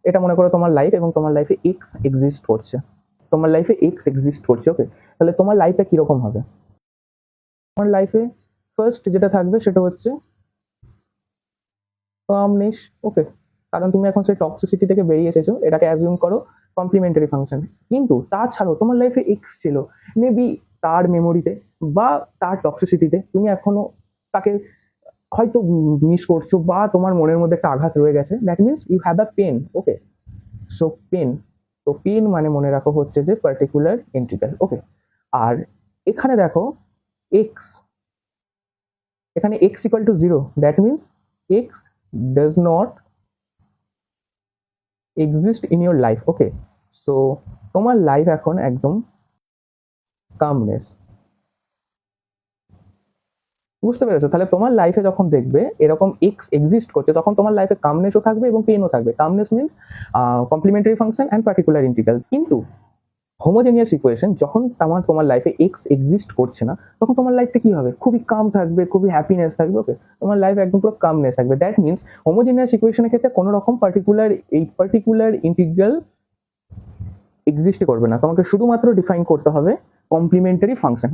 এটা মনে করো তোমার লাইফ এবং তোমার লাইফে এক্স এক্সিস্ট করছে, ওকে। তাহলে তোমার লাইফটা কিরকম হবে? তোমার লাইফে ফার্স্ট যেটা থাকবে সেটা হচ্ছে কামনেস, ওকে, কারণ তুমি এখন সেই টক্সিসিটি থেকে বেরিয়ে এসেছো, এটাকে অ্যাজিউম করো কমপ্লিমেন্টারি ফাংশন। কিন্তু তাছাড়াও তোমার লাইফে এক্স ছিল, মেবি তার মেমোরিতে বা তার টক্সিসিটিতে তুমি এখনো তাকে হয়তো মিস করছো, বা তোমার মনের মধ্যে একটা আঘাত রয়ে গেছে। That means you have a pain, okay. So pain, তো পেন মানে মনে রাখো হচ্ছে যে পার্টিকুলার ইন্টিগ্রাল, ওকে। আর এখানে দেখো এক্স, এখানে x equal to 0, that means x does not exist in your life, okay. So তোমার লাইফ এখন একদম কামনেস, বুঝতে পেরেছো? তাহলে তোমার লাইফে যখন দেখবে এরকম এক্স এক্সিস্ট করছে, তখন তোমার লাইফে কামনেসও থাকবে এবং পেনও থাকবে। Calmness means complimentary function and particular integral. কিন্তু হোমোজেনিয়াস ইকুয়েশন যখন তোমার লাইফে এক্স এক্সিস্ট করছে না, তখন তোমার লাইফটা কি হবে? খুবই কাম থাকবে, খুবই হ্যাপিনেস থাকবে, ওকে। তোমার লাইফ একদম পুরো কামনেস থাকবে। দ্যাট মিনস হোমোজেনিয়াস ইকুয়েশনের ক্ষেত্রে কোনো রকম পার্টিকুলার ইন্টিগ্রাল এক্সিস্ট করবে না, তোমাকে শুধুমাত্র ডিফাইন করতে হবে কমপ্লিমেন্টারি ফাংশন।